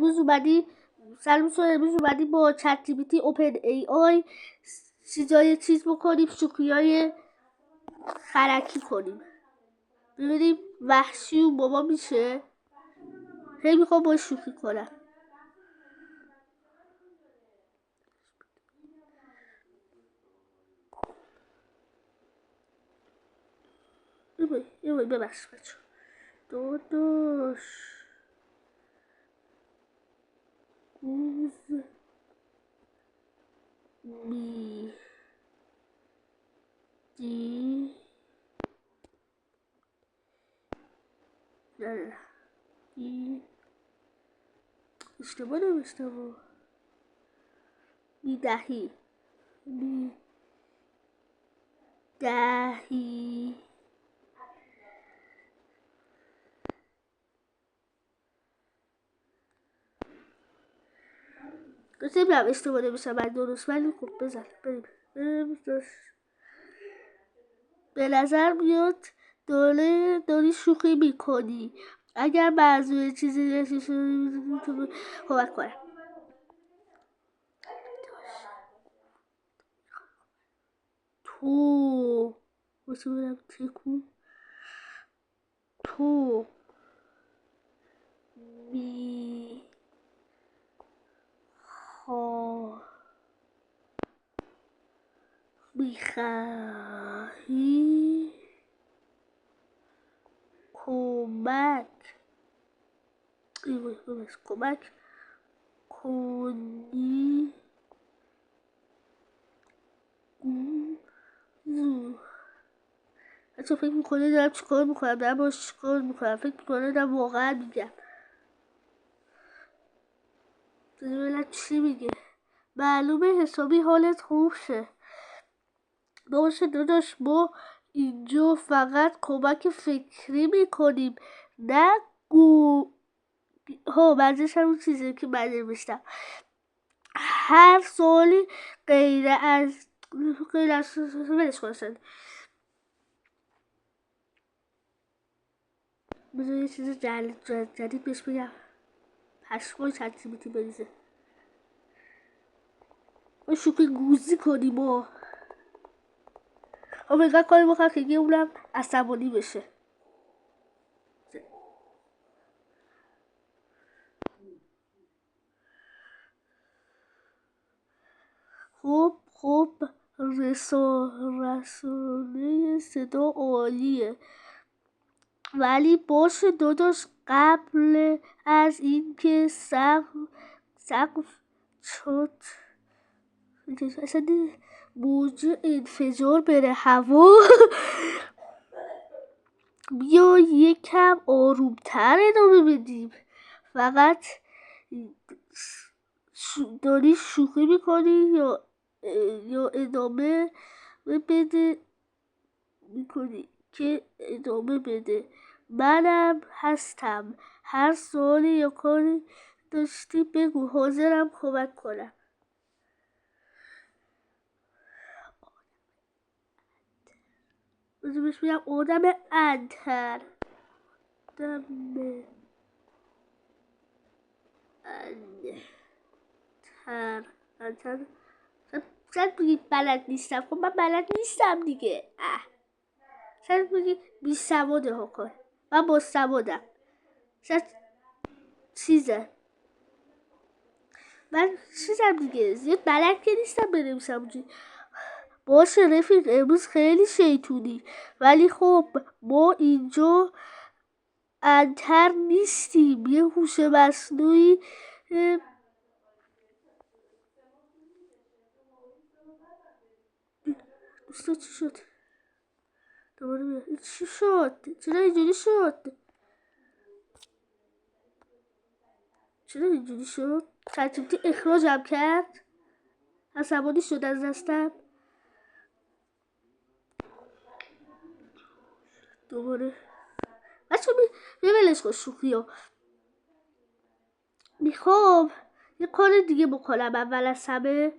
امروز اومدی با چت جی پی تی اوپن ای آی چیز بکنیم، شوخیای خرکی کنیم، ببینیم وحشی و بابا میشه. خیلی میخوام باش شوخی کنم. ببخش بچه داداش گوز می دی نه دی اشتباه نوشتم میدهی دوست نمیدونم اشتباه نمیشم من درست، ولی خب بزن بریم. به نظر میاد داری شوخی میکنی. اگر منظور چیزی نشیشه کمک کنم. تو واسه برم تکون تو می میخواهی کمک کنی بچه فکر میکنه دارم چیکار میکنم، دارم باش چیکار میکنم، فکر میکنه دارم واقعا میگم. ببینم چی میگه. معلومه حسابی حالت خوب شه. باشه داداش، ما اینجا فقط کمک فکری میکنیم، نه منظورش همون چیزی که من نوشتم. هر سوالی غیر از ولش کنستن. بذار یه چیز جدید بهش بگم، پشمای چت جی پی تی بریزه. ما شوخی گوزی کنیم ما اینقدر کاری بکنم که یه اونم عصبانی بشه. خب رسانه صدا عالیه، ولی باشه داداش قبل از اینکه سقف شد اصلا موج انفجار بره هوا بیا یکم آرومتر ادامه بدیم. فقط داری شوخی میکنی یا ادامه بده میکنی که ادامه بده. منم هستم، هر سوالی یا کاری داشتی بگو، حاضرم کمک کنم. بهش میگم آدم انتر شاید بگی بلد نیستم. خب من بلد نیستم دیگه. شاید بگی بی سواده ها کن، من با سوادم. شاید چیزه من چیزم دیگه، زیاد بلد که نیستم بنویسم. باشه رفیق امروز خیلی شیطونی، ولی خب ما اینجا انتر نیستیم، یه هوش مصنوعی. دوستا چی شد؟ دوباره بیا. چی شد؟ چرا اینجوری شد؟ چت جی پی تی اخراجم کرد، عصبانی شد از دستم. دوباره بچه ولش کن شوخی ها. میخوام یه کار دیگه بکنم اول از همه.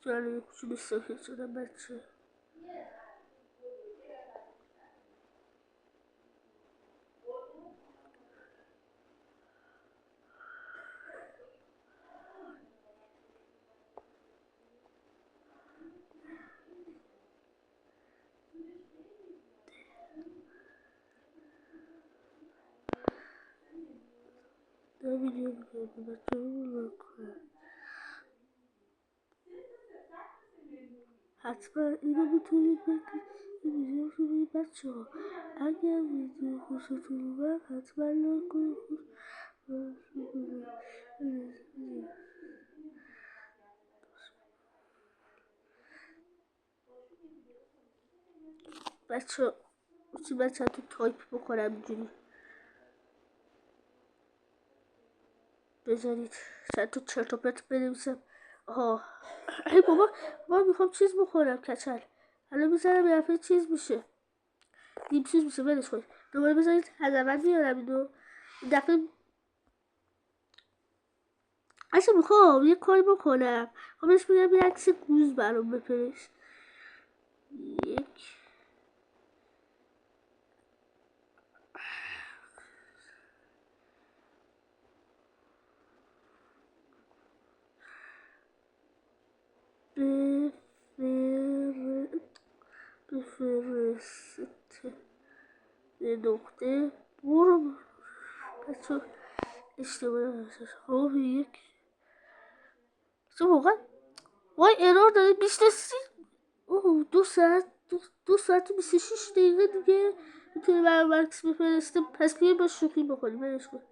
جالب کوچولو ساکت شدم بچه. نمیدونم که بچه رو کنم. حتما اینو میتونید بکنید این ویدیو رو ببینید بچه ها. اگر ویدیو خوشتون اومد حتما لایک کنید. بچه ها من چند تا تایپ بکنم اینجوری بذارید چند تا چرت و پرت بنویسم. آها ای بابا میخوام چیز بخورم کچل. حالا میذارم یه دفعه چیز میشه نیم چیز میشه ولش کنید. دوباره بذارید از اول میارم اینو. این دفعه اصلا میخوام یه کاری بکنم. خب بهش میگم یه عکس گوز برام بفرست. یک بفرست یه نقطه برو بچه اشتباه نمیشه. خب یک چه موقع وای ارور داره 23 دو ساعت و 26 دقیقه دیگه میتونه برام عکس بفرسته. پس بیایم با شوخی بکنیم برش کن.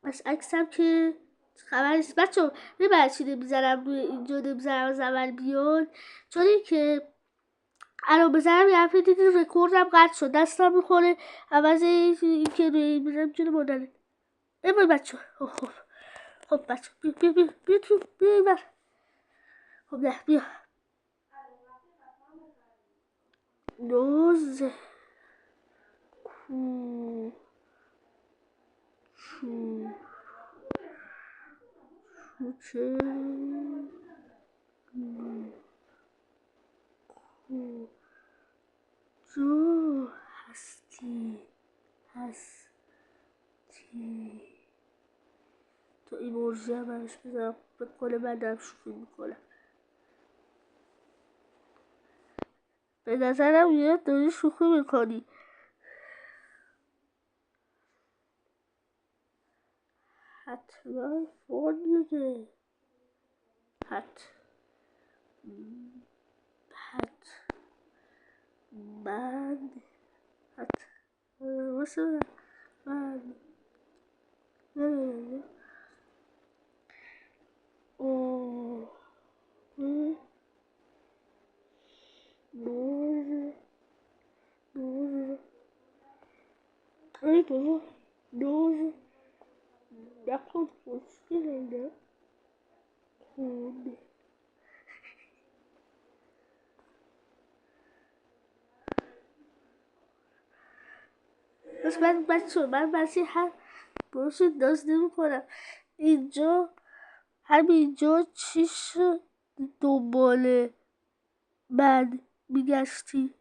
پس عکسم که خبر نیست بچه ها. میبرد چی نمیزنم روی اینجا نمیزنم از اول بیان چون این که الان بزنم یه هفته دیدی رکوردم قطع شد دستم میخوره عوض این که روی این بزنم جون مادره. بای بچه ها. خب بچه بیا تو بیا بر. خب نه بیا نوز کو چو چه جو هستی تو این مرژه هم برش بذارم بکنه من دارم شوخی میکنم. به نظرم یه داری شوخی میکنی. حتما فون دیگه من واسه من اوه ای بابا نوز نکن مشکل نه خونه بس من بچه من بسی هم باشه داز نمی کنم اینجا همینجا چی شد دنبال من میگشتی.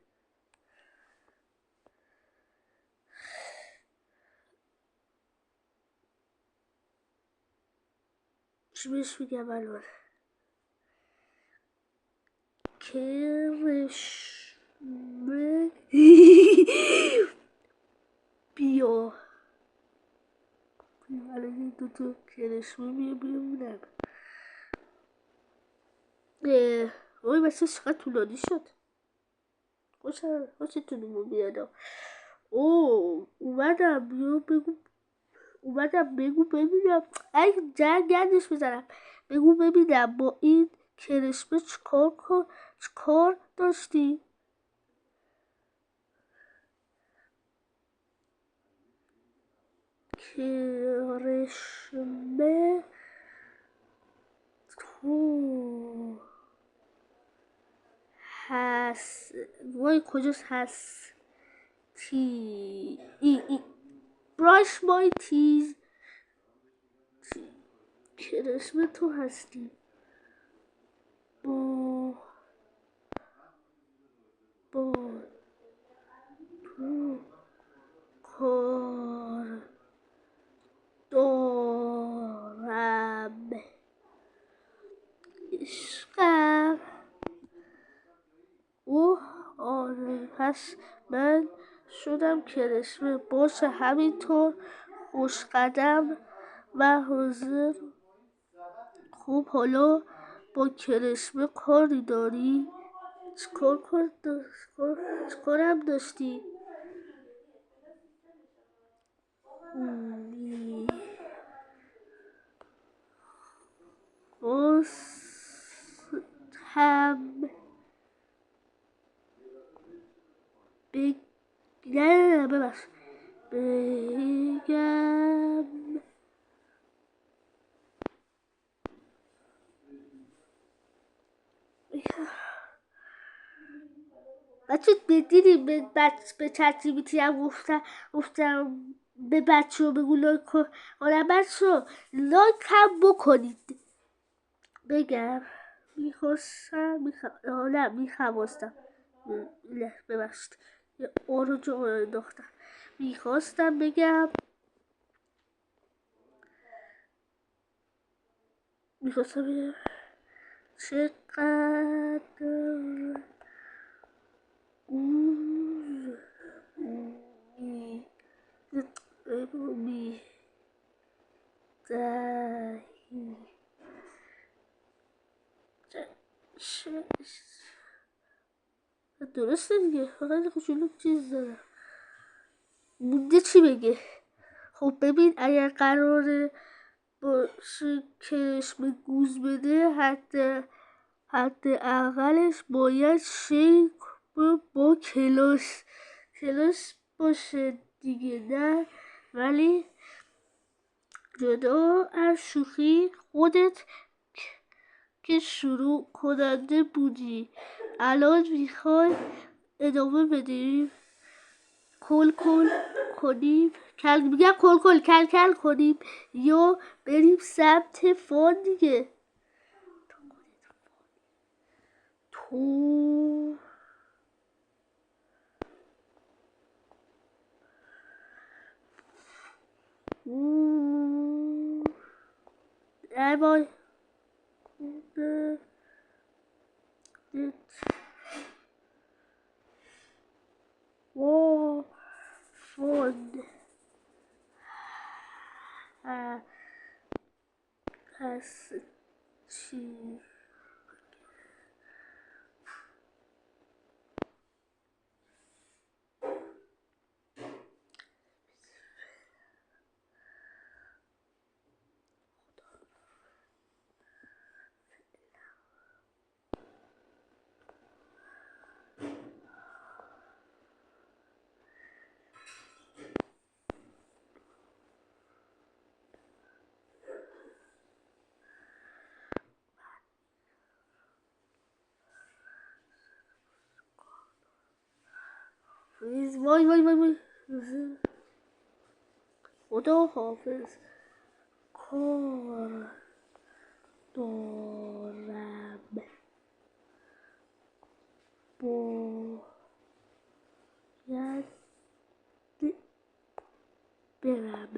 چی بهش میگم الان کرشمه بیا الان این دوتا کرشمه بیا ببینم. وای بسه چقدر طولانی شد. خوشتون میادم. اومدم بگو ببینم اگه جنگ گردش بزنم بگو ببینم با این کرشمه چکار داشتی. کرشمه تو هست وای کجاست هست ای brush my teeth کرشم تو هستی. با تو کار دارم. عشقم. آره پس من شدم کرشمه. باشه همینطور خوشقدم و حاضر. خب حالا با کرشمه کاری داری؟ چیکارم داشتی؟ باز هم نه ببخش بگم بچه بدیدیم به چت جی پی تی هم گفتم به بچه ها بگو لایک کن. حالا بچه لایک هم بکنید. بگم میخواستم ببخشید یه رو جا انداختم. میخواستم بگم چقدر می دهی درسته دیگه. فقط کوچولو چیز دارم مونده چی بگه. خب ببین اگر قراره باشه کرشمه گوز بده حد اولش باید شیک با کلاس باشه دیگه. نه ولی جدا از شوخی خودت که شروع کننده بودی. الان میخوای ادامه بدیم کل کنیم کل کنیم یا بریم سمت فان دیگه. تو وای فان هست چی؟ وای خدا حافظ. کار دارم باید برم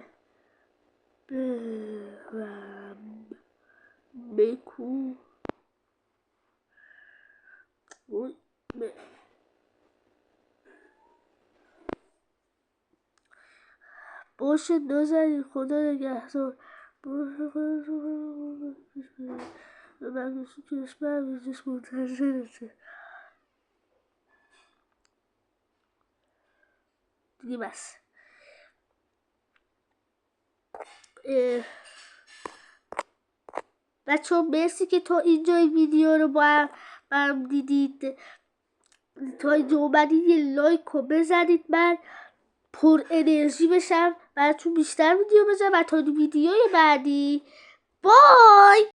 بکو باشه نازنین خدا نگهدار. من کشمر بزش منتظرته دیگه. بس بچه ها مرسی که تا اینجا این ویدیو رو با هم دیدید. تا اینجا اومدید یه لایک رو بزنید من پر انرژی بشم براتون بیشتر ویدیو بزنم و تا ویدیوی بعدی بای.